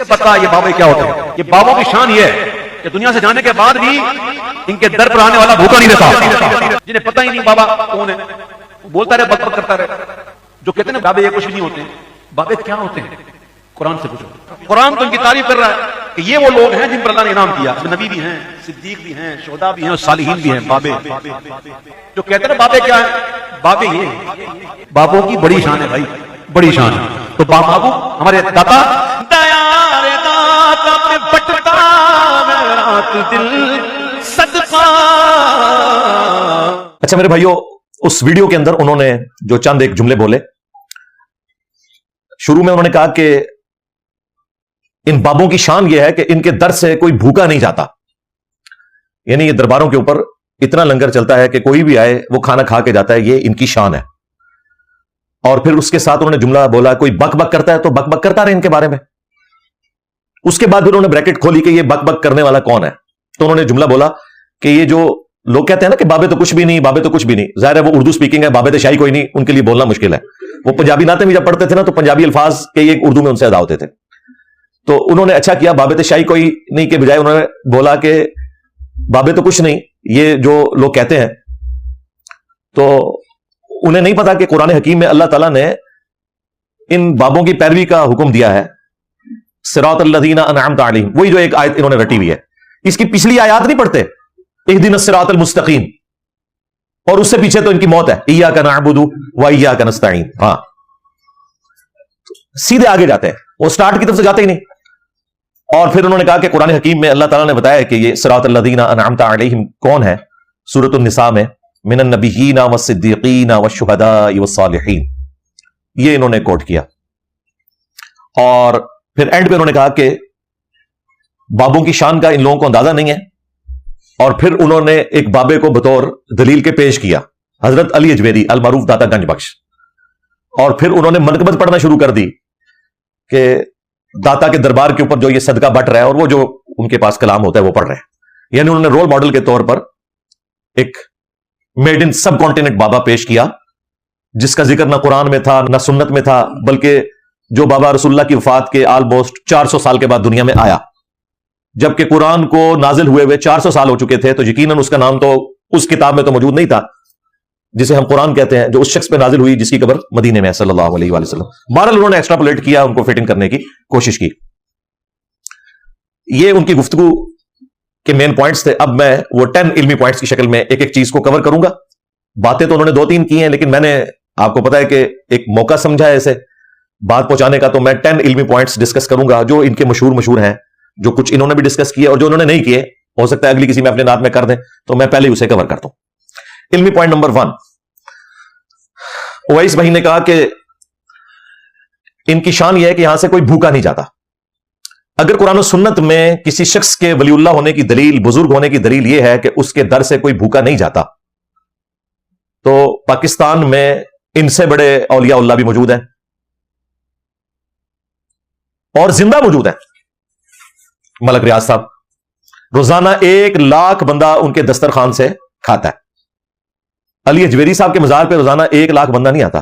پتا یہ بابے کیا ہوتے ہیں؟ یہ بابوں کی شان یہ ہے کہ دنیا سے جانے کے بعد بھی ان کے در پر آنے والا بھوکا نہیں رہتا. جنہیں پتہ ہی نہیں بابا کون ہے، بولتا رہے، بک بک کرتا رہے. جو کہتے ہیں بابے یہ کچھ نہیں ہوتے، بابے کیا ہوتے ہیں؟ قرآن سے پوچھو. قرآن تو ان کی تعریف کر رہا ہے کہ یہ وہ لوگ ہیں جن پر اللہ نے انعام کیا. نبی بھی ہیں، صدیق بھی ہیں، شہداء بھی ہیں، صالحین بھی ہیں. بابے جو کہتے ہیں بابے کیا ہے؟ بابے یہ بابوں کی بڑی شان ہے بھائی، بڑی شان ہے. تو بابو ہمارے داتا اچھا میرے بھائیوں، اس ویڈیو کے اندر انہوں نے جو چند ایک جملے بولے، شروع میں انہوں نے کہا کہ ان بابوں کی شان یہ ہے کہ ان کے در سے کوئی بھوکا نہیں جاتا. یعنی یہ درباروں کے اوپر اتنا لنگر چلتا ہے کہ کوئی بھی آئے وہ کھانا کھا کے جاتا ہے، یہ ان کی شان ہے. اور پھر اس کے ساتھ انہوں نے جملہ بولا کوئی بک بک کرتا ہے تو بک بک کرتا رہے ان کے بارے میں. اس کے بعد انہوں نے بریکٹ کھولی کہ یہ بک بک کرنے والا کون ہے. تو انہوں نے جملہ بولا کہ یہ جو لوگ کہتے ہیں نا کہ بابے تو کچھ بھی نہیں، بابے تو کچھ بھی نہیں، ظاہر ہے وہ اردو سپیکنگ ہے، بابے شاہی کوئی نہیں، ان کے لیے بولنا مشکل ہے. وہ پنجابی نعتیں بھی جب پڑھتے تھے نا تو پنجابی الفاظ کے یہ اردو میں ان سے ادا ہوتے تھے. تو انہوں نے اچھا کیا، بابے شاہی کوئی نہیں کے بجائے انہوں نے بولا کہ بابے تو کچھ نہیں. یہ جو لوگ کہتے ہیں تو انہیں نہیں پتا کہ قرآن حکیم میں اللہ تعالیٰ نے ان بابوں کی پیروی کا حکم دیا ہے. صراط الذین انعمت علیہم، وہی جو ایک آیت انہوں نے رٹی ہوئی ہے، اس کی پچھلی آیات نہیں پڑھتے، اہدنا الصراط المستقیم، اور اس سے پیچھے تو ان کی موت ہے، ایاک نعبد و ایاک نستعین. ہاں سیدھے آگے جاتے ہیں، وہ سٹارٹ کی طرف سے جاتے ہی نہیں. اور پھر انہوں نے کہا کہ قرآن حکیم میں اللہ تعالیٰ نے بتایا کہ یہ صراط الذین انعمت علیہم کون ہے، سورۃ النساء میں من النبیین والصدیقین والشہداء والصالحین، یہ انہوں نے کوٹ کیا. اور پھر اینڈ پہ انہوں نے کہا کہ بابوں کی شان کا ان لوگوں کو اندازہ نہیں ہے. اور پھر انہوں نے ایک بابے کو بطور دلیل کے پیش کیا، حضرت علی اجویری المعروف داتا گنج بخش. اور پھر انہوں نے منقبت پڑھنا شروع کر دی کہ داتا کے دربار کے اوپر جو یہ صدقہ بٹ رہا ہے اور وہ جو ان کے پاس کلام ہوتا ہے وہ پڑھ رہے ہیں. یعنی انہوں نے رول ماڈل کے طور پر ایک میڈ ان سب کانٹیننٹ بابا پیش کیا، جس کا ذکر نہ قرآن میں تھا نہ سنت میں تھا، بلکہ جو بابا رسول اللہ کی وفات کے آلموسٹ 400 سال کے بعد دنیا میں آیا. جبکہ قرآن کو نازل ہوئے ہوئے 400 سال ہو چکے تھے، تو یقیناً اس کا نام تو اس کتاب میں تو موجود نہیں تھا جسے ہم قرآن کہتے ہیں، جو اس شخص پہ نازل ہوئی جس کی قبر مدینے میں ہے صلی اللہ علیہ وآلہ وسلم. بہرحال انہوں نے ایکسٹراپولیٹ کیا، ان کو فٹنگ کرنے کی کوشش کی. یہ ان کی گفتگو کے مین پوائنٹس تھے. اب میں وہ 10 علمی پوائنٹس کی شکل میں ایک ایک چیز کو کور کروں گا. باتیں تو انہوں نے 2-3 کی ہیں، لیکن میں نے آپ کو پتا ہے کہ ایک موقع سمجھا ہے اسے بات پہنچانے کا، تو میں 10 علمی پوائنٹس ڈسکس کروں گا جو ان کے مشہور ہیں، جو کچھ انہوں نے بھی ڈسکس کیے اور جو انہوں نے نہیں کیے. ہو سکتا ہے اگلی کسی میں اپنے نعت میں کر دیں، تو میں پہلے ہی اسے کور کرتا ہوں. علمی پوائنٹ نمبر 1، اویس بھائی نے کہا کہ ان کی شان یہ ہے کہ یہاں سے کوئی بھوکا نہیں جاتا. اگر قرآن و سنت میں کسی شخص کے ولی اللہ ہونے کی دلیل، بزرگ ہونے کی دلیل یہ ہے کہ اس کے در سے کوئی بھوکا نہیں جاتا، تو پاکستان میں ان سے بڑے اولیاء اللہ بھی موجود ہیں اور زندہ موجود ہیں. ملک ریاض صاحب روزانہ 1 لاکھ بندہ ان کے دسترخوان سے کھاتا ہے. علی اجویری صاحب کے مزار پہ روزانہ 1 لاکھ بندہ نہیں آتا،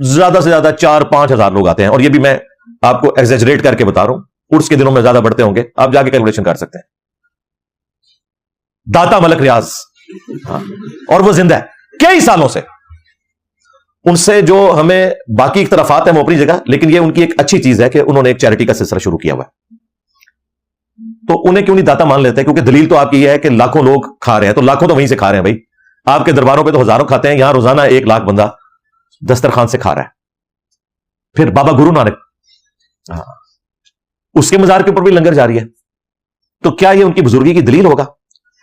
زیادہ سے زیادہ 4-5 ہزار لوگ آتے ہیں. اور یہ بھی میں آپ کو ایگزیجریٹ کر کے بتا رہا ہوں، عرس کے دنوں میں زیادہ بڑھتے ہوں گے، آپ جا کے کیلکولیشن کر سکتے ہیں. داتا ملک ریاض، اور وہ زندہ ہے کئی سالوں سے. ان سے جو ہمیں باقی اختلافات ہیں وہ اپنی جگہ، لیکن یہ ان کی ایک اچھی چیز ہے کہ انہوں نے ایک چیریٹی کا سلسلہ شروع کیا ہوا ہے. تو انہیں کیوں نہیں داتا مان لیتے؟ کیونکہ دلیل تو آپ کی یہ ہے کہ لاکھوں لوگ کھا رہے ہیں، تو لاکھوں تو وہیں سے کھا رہے ہیں بھائی. آپ کے درباروں پہ تو ہزاروں کھاتے ہیں، یہاں روزانہ 1 لاکھ بندہ دسترخوان سے کھا رہا ہے. پھر بابا گرو نانک، اس کے مزار کے اوپر بھی لنگر جاری ہے. تو کیا یہ ان کی بزرگی کی دلیل ہوگا؟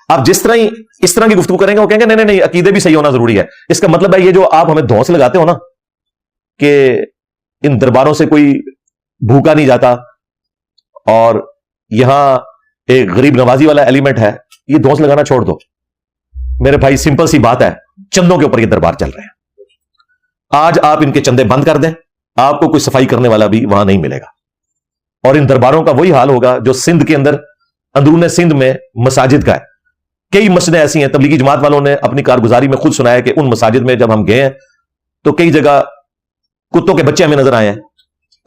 آپ جس طرح ہی اس طرح کی گفتگو کریں گے وہ کہیں گے نہیں عقیدے بھی صحیح ہونا ضروری ہے. اس کا مطلب ہے یہ جو آپ ہمیں دھوس لگاتے ہو نا کہ ان درباروں سے کوئی بھوکا نہیں جاتا اور یہاں ایک غریب نوازی والا ایلیمنٹ ہے، یہ دھوس لگانا چھوڑ دو میرے بھائی. سمپل سی بات ہے، چندوں کے اوپر یہ دربار چل رہے ہیں. آج آپ ان کے چندے بند کر دیں، آپ کو کوئی صفائی کرنے والا بھی وہاں نہیں ملے گا. اور ان درباروں کا وہی حال ہوگا جو سندھ کے اندر، اندرون سندھ میں مساجد کا ہے. کئی مسجدیں ایسی ہیں، تبلیغی جماعت والوں نے اپنی کارگزاری میں خود سنایا کہ ان مساجد میں جب ہم گئے ہیں تو کئی جگہ کتوں کے بچے ہمیں نظر آئے ہیں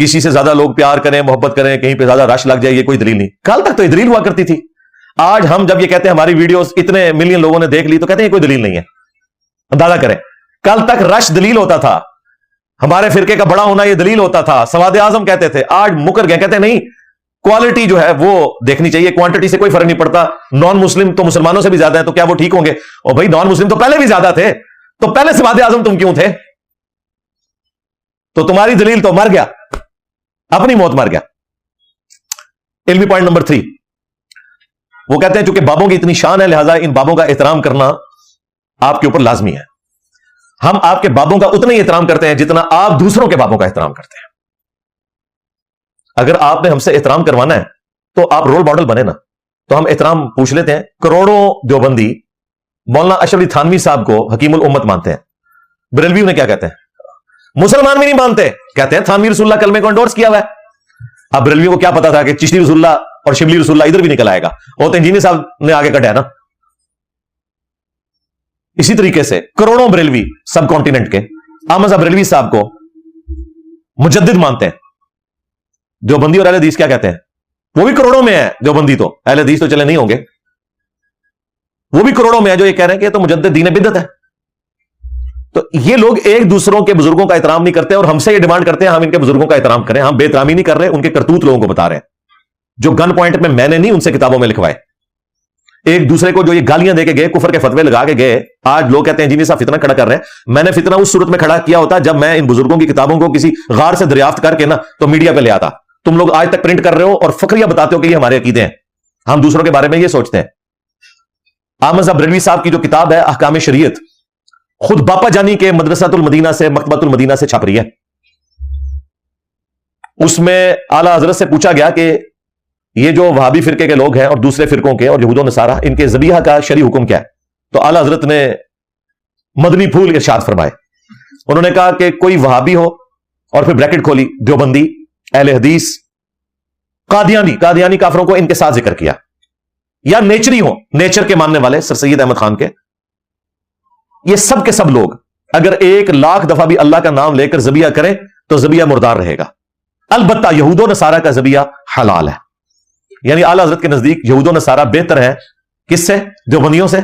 کسی سے زیادہ لوگ پیار کریں محبت کریں کہیں پہ زیادہ رش لگ جائے یہ کوئی دلیل نہیں. کل تک تو یہ دلیل ہوا کرتی تھی. آج ہم جب یہ کہتے ہیں ہماری ویڈیوز اتنے ملین لوگوں نے دیکھ لی تو کہتے ہیں یہ کوئی دلیل نہیں ہے. اندازہ کریں کل تک رش دلیل ہوتا تھا, ہمارے فرقے کا بڑا ہونا یہ دلیل ہوتا تھا, سواد اعظم کہتے تھے. آج مکر گئے, کہتے ہیں نہیں کوالٹی جو ہے وہ دیکھنی چاہیے, کوانٹٹی سے کوئی فرق نہیں پڑتا. نان مسلم تو مسلمانوں سے بھی زیادہ ہیں تو کیا وہ ٹھیک ہوں گے؟ اور بھائی نان مسلم تو پہلے بھی زیادہ تھے, تو پہلے سواد اعظم تم کیوں تھے؟ تو تمہاری دلیل تو مر گیا, اپنی موت مر گیا. علمی پوائنٹ نمبر 3, وہ کہتے ہیں چونکہ بابوں کی اتنی شان ہے لہذا ان بابوں کا احترام کرنا آپ کے اوپر لازمی ہے. ہم آپ کے بابوں کا اتنا ہی احترام کرتے ہیں جتنا آپ دوسروں کے بابوں کا احترام کرتے ہیں. اگر آپ نے ہم سے احترام کروانا ہے تو آپ رول ماڈل بنے نا, تو ہم احترام پوچھ لیتے ہیں. کروڑوں دیوبندی مولانا اشرف علی تھانوی صاحب کو حکیم الامت مانتے ہیں. بریلوی انہیں کیا کہتے ہیں؟ مسلمان بھی نہیں مانتے, کہتے ہیں تھانوی رسول اللہ کلمے کو انڈورس کیا ہوا ہے. اب بریلوی کو کیا پتا تھا کہ چشتی رسول اللہ اور شبلی رسول اللہ ادھر بھی نکل آئے گا, اور تو انجینئر صاحب نے آگے کٹا نا. اسی طریقے سے کروڑوں بریلوی سب کانٹیننٹ کے احمد صاحب بریلوی صاحب کو مجدد مانتے ہیں. دیوبندی اور اہل حدیث کیا کہتے ہیں؟ وہ بھی کروڑوں میں ہے دیوبندی, تو اہل حدیث تو چلے نہیں ہوں گے, وہ بھی کروڑوں میں ہے جو یہ کہہ رہے ہیں کہ یہ تو مجدد دین بدعت ہے. تو یہ لوگ ایک دوسروں کے بزرگوں کا احترام نہیں کرتے اور ہم سے یہ ڈیمانڈ کرتے ہیں ہم ان کے بزرگوں کا احترام کریں. ہم بے احترامی نہیں کر رہے, ان کے کرتوت لوگوں کو بتا رہے ہیں جو گن پوائنٹ میں نے نہیں ان سے کتابوں میں لکھوائے. ایک دوسرے کو جو یہ گالیاں دے کے گئے, کفر کے فتوے لگا کے گئے, آج لوگ کہتے ہیں جی صاحب فتنہ کھڑا کر رہے ہیں. میں نے فتنہ اس صورت میں کھڑا کیا ہوتا جب میں ان بزرگوں کی کتابوں کو کسی غار سے دریافت کر کے نا تو میڈیا پہ لے آتا. تم لوگ آج تک پرنٹ کر رہے ہو اور فخریہ بتاتے ہو کہ یہ ہمارے عقیدے ہیں, ہم دوسروں کے بارے میں یہ سوچتے ہیں. احمد صاحب بریلوی صاحب کی جو کتاب ہے احکام شریعت, خود باپا جانی کے مدرسۃ المدینہ سے مکتبۃ المدینہ سے چھپ رہی ہے. اس میں اعلیٰ حضرت سے پوچھا گیا کہ یہ جو وہابی فرقے کے لوگ ہیں اور دوسرے فرقوں کے اور یہود و نصارہ, ان کے ذبیحہ کا شرعی حکم کیا ہے؟ تو اعلیٰ حضرت نے مدنی پھول ارشاد فرمائے. انہوں نے کہا کہ کوئی وہابی ہو, اور پھر بریکٹ کھولی, دیوبندی, اہل حدیث, قادیانی کافروں کو ان کے ساتھ ذکر کیا, یا نیچری ہو, نیچر کے ماننے والے سر سید احمد خان کے, یہ سب کے سب لوگ اگر 1,00,000 دفعہ بھی اللہ کا نام لے کر ذبیحہ کریں تو ذبیحہ مردار رہے گا. البتہ یہود و نصارہ کا ذبیحہ حلال ہے. یعنی اعلیٰ حضرت کے نزدیک یہود و نصارہ بہتر ہے کس سے؟ دیوبندیوں سے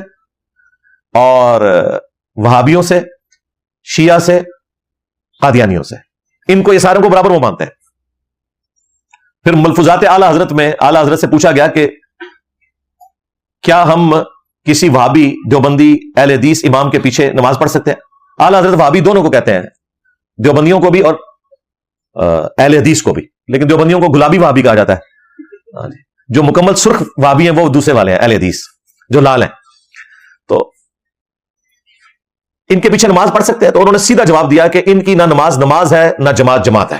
اور وہابیوں سے, شیعہ سے, قادیانیوں سے. ان کو یہ ساروں کو برابر وہ مانتے ہیں. پھر ملفوظات اعلیٰ حضرت میں اعلیٰ حضرت سے پوچھا گیا کہ کیا ہم کسی وہابی, دیوبندی, اہل حدیث امام کے پیچھے نماز پڑھ سکتے ہیں؟ اعلیٰ حضرت وہابی دونوں کو کہتے ہیں, دیوبندیوں کو بھی اور اہل حدیث کو بھی, لیکن دیوبندیوں کو گلابی وہابی کہا جاتا ہے. جو مکمل سرخ وہابی ہیں وہ دوسرے والے ہیں, اہل حدیث جو لال ہیں. تو ان کے پیچھے نماز پڑھ سکتے ہیں؟ تو انہوں نے سیدھا جواب دیا کہ ان کی نہ نماز ہے نہ جماعت ہے.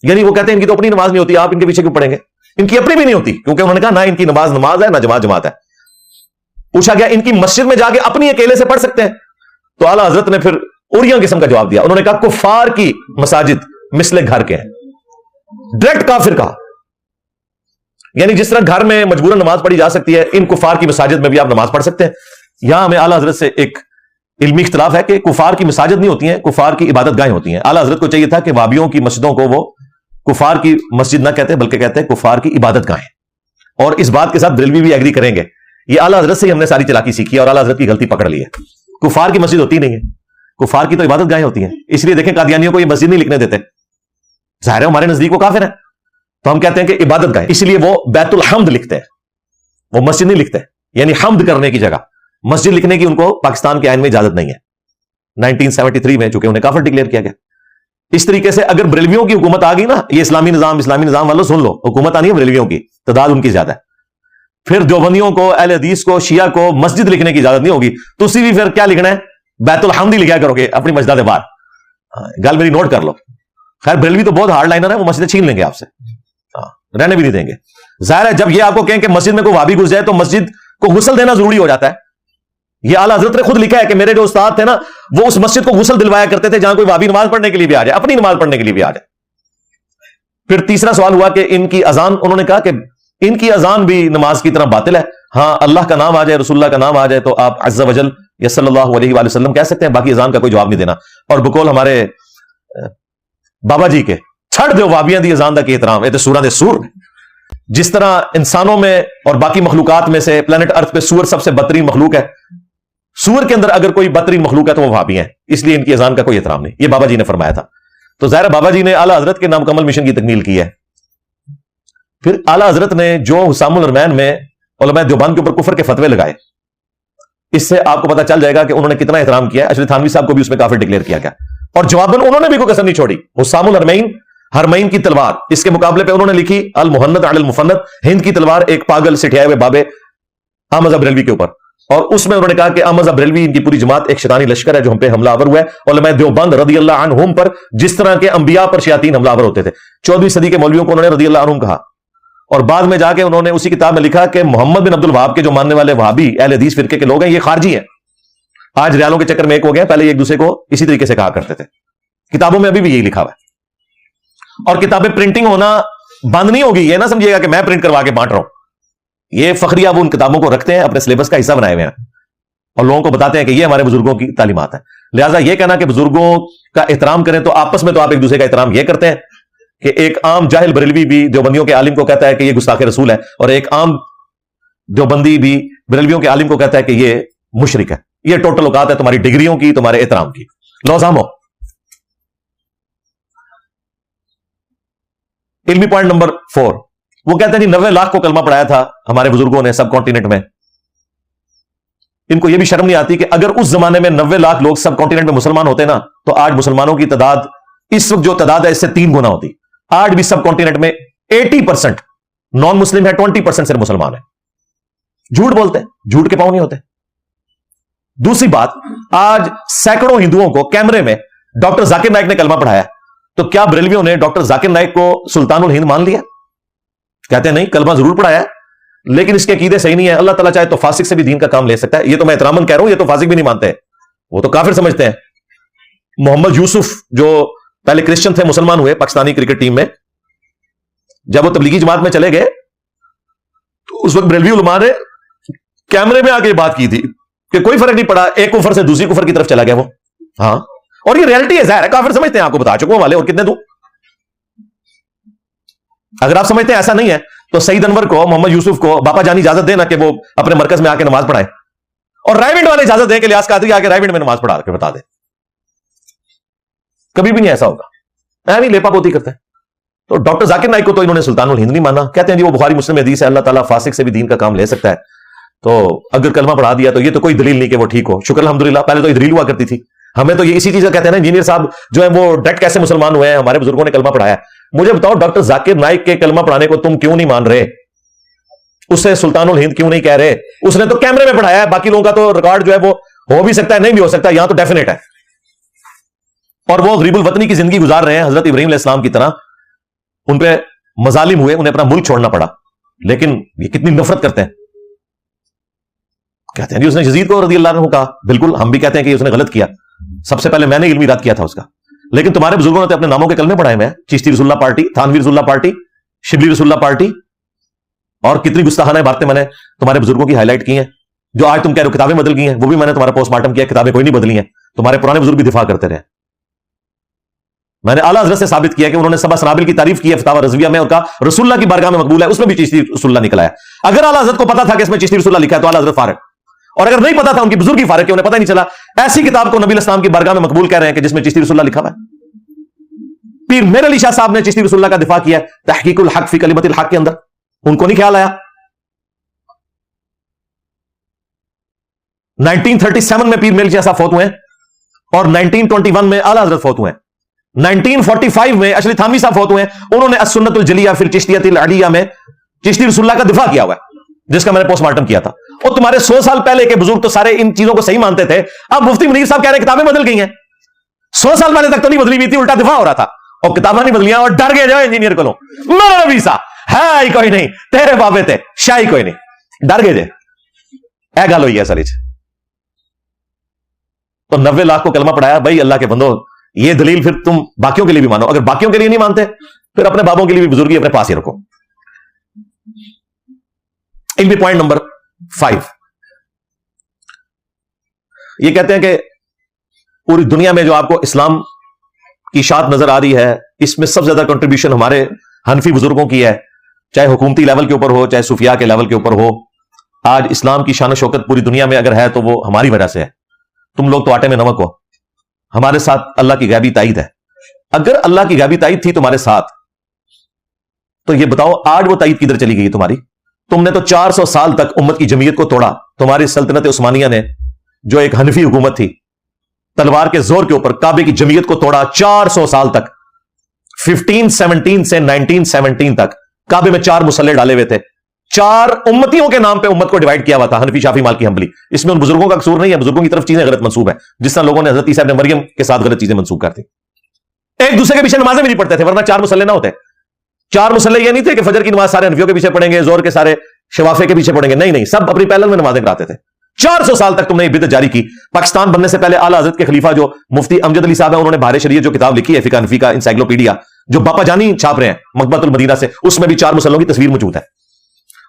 یعنی وہ کہتے ہیں ان کی تو اپنی نماز نہیں ہوتی, آپ ان کے پیچھے کیوں پڑھیں گے؟ ان کی اپنی بھی نہیں ہوتی, کیونکہ انہوں نے کہا نہ ان کی نماز ہے نہ جماعت ہے. پوچھا گیا ان کی مسجد میں جا کے اپنی اکیلے سے پڑھ سکتے ہیں؟ تو اعلیٰ حضرت نے پھر اوریاں قسم کا جواب دیا. انہوں نے کہا کفار کی مساجد مثل گھر کے ہیں. ڈائریکٹ کافر کہا, یعنی جس طرح گھر میں مجبوراً نماز پڑھی جا سکتی ہے, ان کفار کی مساجد میں بھی آپ نماز پڑھ سکتے ہیں. یہاں ہمیں اعلیٰ حضرت سے ایک علمی اختلاف ہے کہ کفار کی مساجد نہیں ہوتی ہیں, کفار کی عبادت گاہیں ہوتی ہیں. اعلیٰ حضرت کو چاہیے تھا کہ وہابیوں کی مسجدوں کو وہ کفار کی مسجد نہ کہتے بلکہ کہتے ہیں کفار کی عبادت گاہیں. اور اس بات کے ساتھ بریلوی بھی ایگری کریں گے. یہ اعلیٰ حضرت سے ہی ہم نے ساری چلاکی سیکھی ہے اور اعلیٰ حضرت کی غلطی پکڑ لی ہے. کفار کی مسجد ہوتی نہیں ہے, کفار کی تو عبادت گاہیں ہوتی ہیں. اس لیے دیکھیں قادیانیوں کو یہ مسجد نہیں لکھنے دیتے, ظاہر ہے ہمارے نزدیک وہ کافر ہیں, تو ہم کہتے ہیں کہ عبادت گاہیں, اس لیے وہ بیت الحمد لکھتے ہیں, وہ مسجد نہیں لکھتے. یعنی حمد کرنے کی جگہ مسجد لکھنے کی ان کو پاکستان کے آئین میں اجازت نہیں ہے 1973 میں, چونکہ انہیں کافر ڈکلیئر کیا گیا. اس طریقے سے اگر بریلویوں کی حکومت آ گئی نا, یہ اسلامی نظام والوں سن لو, حکومت آنی ہے بریلویوں کی, تعداد ان کی زیادہ ہے. پھر دیوبندیوں کو, اہل حدیث کو, شیعہ کو مسجد لکھنے کی اجازت نہیں ہوگی. تو اسی بھی پھر کیا لکھنا ہے؟ بیت الحمد ہی لکھا کرو گے اپنی مسجد کے باہر. گل میری نوٹ کر لو. خیر بریلوی تو بہت ہارڈ لائنر ہے, وہ مسجدیں چھین لیں گے آپ سے, رہنے بھی نہیں دیں گے. ظاہر ہے جب یہ آپ کو کہیں کہ مسجد میں کوئی وہابی گھس جائے تو مسجد کو غسل دینا ضروری ہو جاتا ہے. یہ اعلیٰ حضرت نے خود لکھا ہے کہ میرے جو استاد تھے نا وہ اس مسجد کو غسل دلوایا کرتے تھے جہاں کوئی وہابی نماز پڑھنے کے لیے بھی آ جائے, اپنی نماز پڑھنے کے لیے بھی آ جائے. پھر تیسرا سوال ہوا کہ ان کی اذان, انہوں نے کہا کہ ان کی اذان بھی نماز کی طرح باطل ہے. ہاں اللہ کا نام آ جائے, رسول اللہ کا نام آ جائے تو آپ عز و جل یا صلی اللہ علیہ وآلہ وسلم کہہ سکتے ہیں, باقی اذان کا کوئی جواب نہیں دینا. اور بقول ہمارے بابا جی کے چھڑ دو وابیاں دی اذان دا کی احترام. یہ تو سورہ دے سور نے. جس طرح انسانوں میں اور باقی مخلوقات میں سے پلانٹ ارتھ پہ سور سب سے بدترین مخلوق ہے, سور کے اندر اگر کوئی بدترین مخلوق ہے تو وہ وہابی ہیں, اس لیے ان کی اذان کا کوئی احترام نہیں. یہ بابا جی نے فرمایا تھا. تو ظاہر بابا جی نے اعلیٰ حضرت کے نامکمل مشن کی تکمیل کی ہے. پھر اعلیٰ حضرت نے جو حسام الرحمین میں علماء دیوبند کے اوپر کفر کے فتوے لگائے, اس سے آپ کو پتا چل جائے گا کہ انہوں نے کتنا احترام کیا ہے. اشرف تھانوی صاحب کو بھی اس میں کافر ڈکلیئر کیا گیا, اور جواباً انہوں نے بھی کوئی کسر نہیں چھوڑی. حسام الحرمین, حرمین کی تلوار, اس کے مقابلے پہ انہوں نے لکھی المحنت علی المفنت, ہند کی تلوار ایک پاگل سٹھیائے ہوئے بابے احمد بریلوی کے اوپر. اور اس میں انہوں نے کہا کہ احمد بریلوی ان کی پوری جماعت ایک شیطانی لشکر ہے جو ہم پہ حملہ آور ہوا ہے. علماء دیوبند رضی اللہ عنہم پر جس طرح کے انبیاء پر شیاطین حملہ آور ہوتے تھے, 14ویں صدی کے مولویوں کو انہوں نے رضی اللہ عنہم کہا. اور بعد میں جا کے انہوں نے اسی کتاب میں لکھا کہ محمد بن عبد الوہاب کے جو ماننے والے وہابی اہل حدیث فرقے کے لوگ ہیں یہ خارجی ہیں. آج ریالوں کے چکر میں ایک ہو گیا, پہلے ایک دوسرے کو اسی طریقے سے کہا کرتے تھے. کتابوں میں ابھی بھی یہی لکھا ہوا ہے. اور کتابیں پرنٹنگ ہونا بند نہیں ہوگی, یہ نہ سمجھیے گا کہ میں پرنٹ کروا کے بانٹ رہا ہوں. یہ فخریہ وہ ان کتابوں کو رکھتے ہیں, اپنے سلیبس کا حصہ بنائے ہوئے ہیں, اور لوگوں کو بتاتے ہیں کہ یہ ہمارے بزرگوں کی تعلیمات ہیں. لہٰذا یہ کہنا کہ بزرگوں کا احترام کریں, تو آپس میں تو آپ ایک دوسرے کا احترام یہ کرتے ہیں کہ ایک عام جاہل بریلوی بھی دیوبندیوں کے عالم کو کہتا ہے کہ یہ گستاخ رسول ہے, اور ایک عام دیوبندی بھی بریلویوں کے عالم کو کہتا ہے کہ یہ مشرک ہے. یہ ٹوٹل اوقات ہے تمہاری ڈگریوں کی, تمہارے احترام کی. لوزامو علمی پوائنٹ نمبر 4, وہ کہتے ہیں 90 لاکھ کو کلمہ پڑھایا تھا ہمارے بزرگوں نے سب کانٹیننٹ میں. ان کو یہ بھی شرم نہیں آتی کہ اگر اس زمانے میں 90 لاکھ لوگ سب کانٹیننٹ میں مسلمان ہوتے نا, تو آج مسلمانوں کی تعداد اس وقت جو تعداد ہے اس سے 3 گنا ہوتی. آج بھی سب کانٹیننٹ میں 80% نان مسلم ہے, 20% صرف مسلمان ہے. جھوٹ بولتے ہیں, جھوٹ کے پاؤں نہیں ہوتے. دوسری بات, آج سینکڑوں ہندوؤں کو کیمرے میں ڈاکٹر ذاکر نائک نے کلمہ پڑھایا, تو کیا بریلویوں نے ڈاکٹر ذاکر نائک کو سلطان الہند مان لیا؟ کہتے ہیں نہیں, کلمہ ضرور پڑھایا لیکن اس کے عقیدے صحیح نہیں ہے. اللہ تعالیٰ چاہے تو فاسق سے بھی دین کا کام لے سکتا ہے. یہ تو میں احتراماً کہہ رہا ہوں, یہ تو فاسق بھی نہیں مانتے, وہ تو کافر سمجھتے ہیں. محمد یوسف جو پہلے کرسچن تھے, مسلمان ہوئے پاکستانی کرکٹ ٹیم میں, جب وہ تبلیغی جماعت میں چلے گئے تو اس وقت بریلوی علماء نے کیمرے میں آ کے بات کی تھی کہ کوئی فرق نہیں پڑا, ایک کفر سے دوسری کفر کی طرف چلا گیا وہ. ہاں, اور یہ ریئلٹی ہے, ظاہر ہے کافر سمجھتے ہیں, آپ کو بتا چکا ہوں والے, اور کتنے دوں. اگر آپ سمجھتے ہیں ایسا نہیں ہے تو سعید انور کو, محمد یوسف کو باپا جانی اجازت دیں نا کہ وہ اپنے مرکز میں آ کے نماز پڑھائے, اور رائے والے اجازت دیں کہ لیاس قادری آ کے رائے میں نماز پڑھا کے بتا دیں. کبھی بھی نہیں ایسا ہوگا, میں بھی لیپا پوتی کرتے ہیں. تو ڈاکٹر ذاکر نائک کو تو انہوں نے سلطان الہند نہیں مانا. کہتے ہیں جی وہ بخاری مسلم حدیث ہے, اللہ تعالیٰ فاسق سے بھی دین کا کام لے سکتا ہے. تو اگر کلمہ پڑھا دیا تو یہ تو کوئی دلیل نہیں کہ وہ ٹھیک ہو. شکر الحمدللہ, پہلے تو یہ دلیل ہوا کرتی تھی. ہمیں تو یہ اسی چیز کا کہتے ہیں نا, انجینئر صاحب جو ہے وہ ڈائریکٹ کیسے مسلمان ہوئے ہیں, ہمارے بزرگوں نے کلمہ پڑھایا. مجھے بتاؤ ڈاکٹر ذاکر نائک کے کلمہ پڑھانے کو تم کیوں نہیں مان رہے, اسے سلطان الہند کیوں نہیں کہہ رہے؟ اس نے تو کیمرے میں پڑھایا ہے, باقی لوگوں کا تو ریکارڈ جو ہے وہ ہو بھی سکتا ہے نہیں بھی ہو سکتا, یہاں تو ڈیفینیٹ ہے. اور وہ غریب الوطنی کی زندگی گزار رہے ہیں حضرت ابراہیم علیہ السلام کی طرح. ان پہ مظالم ہوئے, انہیں اپنا ملک چھوڑنا پڑا, لیکن یہ کتنی نفرت کرتے ہیں. کہتے ہیں جی اس نے یزید کو رضی اللہ عنہ کہا, بالکل ہم بھی کہتے ہیں کہ اس نے غلط کیا, سب سے پہلے میں نے علمی رد کیا تھا اس کا. لیکن تمہارے بزرگوں نے تو اپنے ناموں کے کلمے پڑھائے ہیں, چشتی رسول اللہ پارٹی, تھانوی رسول اللہ پارٹی, شبلی رسول اللہ پارٹی, اور کتنی گستاخانہ باتیں میں نے تمہارے بزرگوں کی ہائی لائٹ کی ہیں. جو آج تم کہہ رہے ہو کتابیں بدل گئی ہیں, وہ بھی میں نے تمہارا پوسٹ مارٹم کیا, کتابیں کوئی نہیں بدلی ہیں, تمہارے پرانے بزرگ بھی دفاع کرتے رہے. میں نے اعلیٰ حضرت سے ثابت کیا کہ انہوں نے سبا سنابل کی تعریف کی ہے فتاوی رضویہ میں, اور کہا رسول اللہ کی بارگاہ میں مقبول ہے, اس میں بھی چشتی رسول اللہ نکلا ہے. اگر اعلیٰ حضرت کو پتا تھا کہ اس میں چشتی رسول اللہ لکھا ہے تو اعلیٰ حضرت فارغ, اور اگر نہیں پتا تھا ان کی بزرگی فارغ کہ انہیں پتہ نہیں چلا. ایسی کتاب کو نبی الاسلام کی بارگاہ میں مقبول کہہ رہے ہیں کہ جس میں چشتی رسول اللہ لکھا ہوا ہے. پیر میر علی شاہ صاحب نے چشتی رسول اللہ کا دفاع کیا تحقیق الحق فی کلمت الحق کے اندر, ان کو نہیں خیال آیا. 1937 میں پیر میر علی شاہ صاحب فوت ہوئے ہیں, اور 1921 میں اعلیٰ حضرت فوت ہوئے ہیں. 1945 میں اشرف تھانوی صاحب فوت ہوئے ہیں, انہوں نے السنت الجلیہ فی الچشتیۃ العلیہ میں چشتی رسول اللہ کا دفاع کیا ہوا ہے, جس کا میں نے پوسٹ مارٹم کیا تھا. اور تمہارے 100 سال پہلے کے بزرگ تو سارے ان چیزوں کو صحیح مانتے تھے. اب مفتی منیر صاحب کہہ رہے ہیں کتابیں بدل گئی ہیں. 100 سال پہلے تک تو نہیں بدلی ہوئی تھی, الٹا دفاع ہو رہا تھا, اور کتابیں نہیں بدلیاں, اور ڈر گئے جو انجینئر کو. میرا نبی صاحب ہے ہی کوئی نہیں, تیرے بابے تھے شاہی کوئی نہیں, ڈر گئے جے. اے گل ہوئی ہے سر. تو 90 لاکھ کو کلمہ پڑھایا. بھائی اللہ کے بندو, یہ دلیل پھر تم باقیوں کے لیے بھی مانو. اگر باقیوں کے لیے نہیں مانتے پھر اپنے بابوں کے لیے بھی بزرگی اپنے پاس ہی رکھو. علمی پوائنٹ نمبر 5, یہ کہتے ہیں کہ پوری دنیا میں جو آپ کو اسلام کی اشاعت نظر آ رہی ہے, اس میں سب سے زیادہ کنٹریبیوشن ہمارے حنفی بزرگوں کی ہے، چاہے حکومتی لیول کے اوپر ہو، چاہے صوفیاء کے لیول کے اوپر ہو. آج اسلام کی شان و شوکت پوری دنیا میں اگر ہے تو وہ ہماری وجہ سے ہے. تم لوگ تو آٹے میں نمک ہو. ہمارے ساتھ اللہ کی غیبی تائید ہے. اگر اللہ کی غیبی تائید تھی تمہارے ساتھ تو یہ بتاؤ آج وہ تائید کدھر چلی گئی تمہاری؟ تم نے تو 400 سال تک امت کی جمعیت کو توڑا. تمہاری سلطنت عثمانیہ نے جو ایک حنفی حکومت تھی، تلوار کے زور کے اوپر کعبے کی جمعیت کو توڑا. 400 سال تک، 1517 سے 1917 تک کعبے میں 4 مصلے ڈالے ہوئے تھے. 4 امتیوں کے نام پہ امت کو ڈیوائیڈ کیا ہوا تھا، حنفی، شافعی، مالکی، حنبلی. اس میں ان بزرگوں کا قصور نہیں ہے، بزرگوں کی طرف چیزیں غلط منسوب ہیں، جس طرح لوگوں نے حضرت عیسیٰ ابن مریم کے ساتھ غلط چیزیں منسوب کرتی. ایک دوسرے کے پیچھے نمازیں بھی نہیں پڑھتے تھے، ورنہ 4 مصلے نہ ہوتے. 4 مصلے یہ نہیں تھے کہ فجر کی نماز سارے حنفیوں کے پیچھے پڑھیں گے، زور کے سارے شوافے کے پیچھے پڑھیں گے. نہیں، سب اپنی پیرلل میں نمازیں کراتے تھے. 400 سال تک تم نے یہ بدعت جاری کی. پاکستان بننے سے پہلے اعلیٰ حضرت کے خلیفہ جو مفتی امجد علی صاحب ہیں، انہوں نے بہار شریعت جو کتاب لکھی ہے، فقہ حنفی کا انسائکلوپیڈیا، جو باپا جانی چھاپ رہے ہیں مکتبۃ المدینہ سے، اس میں بھی 4 مصلوں کی تصویر موجود ہے.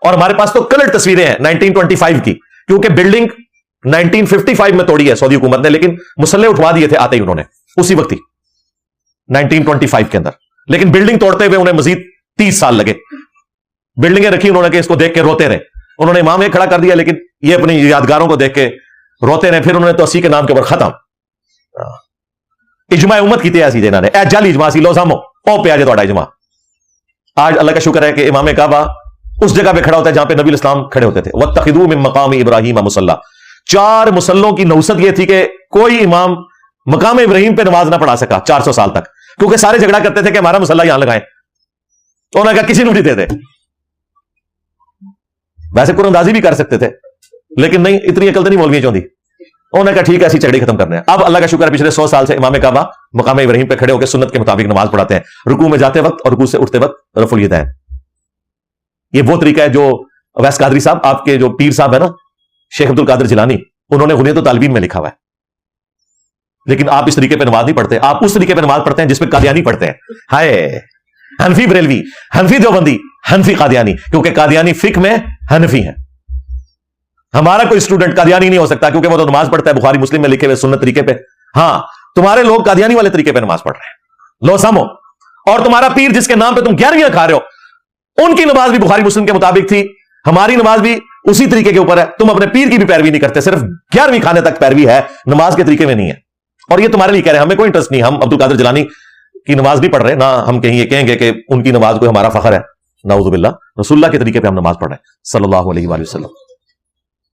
اور ہمارے پاس تو کلر تصویریں ہیں 1925 کی، کیونکہ بلڈنگ 1955 میں توڑی ہے سعودی حکومت نے، لیکن مصلے اٹھوا دیے تھے آتے ہی انہوں نے اسی وقت ہی 1925 کے اندر. لیکن بلڈنگ توڑتے ہوئے انہیں مزید 30 سال لگے. بلڈنگیں رکھی انہوں نے کہ اس کو دیکھ کے روتے رہے. انہوں نے امام ایک کھڑا کر دیا، لیکن یہ اپنی یادگاروں کو دیکھ کے روتے رہے. پھر انہوں نے توسیع کے نام کے اوپر ختم. اجماع امت کی تیازی دینا نے اے جعلی اجماع سی لو سامو او پہ آ جائے تھوڑا اجماع. آج اللہ کا شکر ہے کہ امام کعبہ اس جگہ پہ کھڑا ہوتا ہے جہاں پہ نبی الاسلام کھڑے ہوتے تھے. واتخذوا من مقام ابراہیم مصلی. 4 مصلوں کی نوست یہ تھی کہ کوئی امام مقام ابراہیم پہ نماز نہ پڑھا سکا 400 سال تک، کیونکہ سارے جھگڑا کرتے تھے کہ ہمارا مصلی یہاں لگائیں. انہوں نے کہا کسی نے نہیں دیتے. ویسے قرآن اندازی بھی کر سکتے تھے، لیکن نہیں، اتنی عقل تو نہیں مولویاں چاہتی. انہوں نے کہا ٹھیک ہے، ایسی جھگڑے ختم کرنے ہیں. اب اللہ کا شکر ہے پچھلے 100 سال سے امام کعبہ مقام ابراہیم پہ کھڑے ہو کے سنت کے مطابق نماز پڑھاتے ہیں، رکوع میں جاتے وقت اور رکوع سے اٹھتے وقت رفع الیدین. یہ وہ طریقہ ہے جو اویس قادری صاحب، آپ کے جو پیر صاحب ہے نا شیخ عبد القادر جیلانی، انہوں نے غنیۃ الطالبین میں لکھا ہوا ہے. لیکن آپ اس طریقے پہ نماز نہیں پڑھتے، آپ اس طریقے پہ نماز پڑھتے ہیں جس پہ قادیانی پڑھتے ہیں. ہائے حنفی بریلوی، حنفی دیوبندی، حنفی قادیانی، کیونکہ قادیانی فقہ میں حنفی ہیں. ہمارا کوئی اسٹوڈنٹ قادیانی نہیں ہو سکتا کیونکہ وہ تو نماز پڑھتا ہے بخاری مسلم میں لکھے ہوئے سنت طریقے پہ. ہاں تمہارے لوگ قادیانی والے طریقے پہ نماز پڑھ رہے ہیں، لو سامو. اور تمہارا پیر جس کے نام پہ تم 11ویں کھا رہے ہو، ان کی نماز بھی بخاری مسلم کے مطابق تھی، ہماری نماز بھی اسی طریقے کے اوپر ہے. تم اپنے پیر کی بھی پیروی نہیں کرتے، صرف 11ویں کھانے تک پیروی ہے، نماز کے طریقے میں نہیں ہے. اور یہ تمہارے لیے کہہ رہے ہیں، ہمیں کوئی انٹرسٹ نہیں. ہم عبد القادر جیلانی کی نماز نہیں پڑھ رہے، نہ ہم کہیں یہ کہیں گے کہ ان کی نماز کوئی ہمارا فخر ہے. نعوذ باللہ، رسول اللہ کے طریقے پہ ہم نماز پڑھ رہے ہیں صلی اللہ علیہ وآلہ وسلم.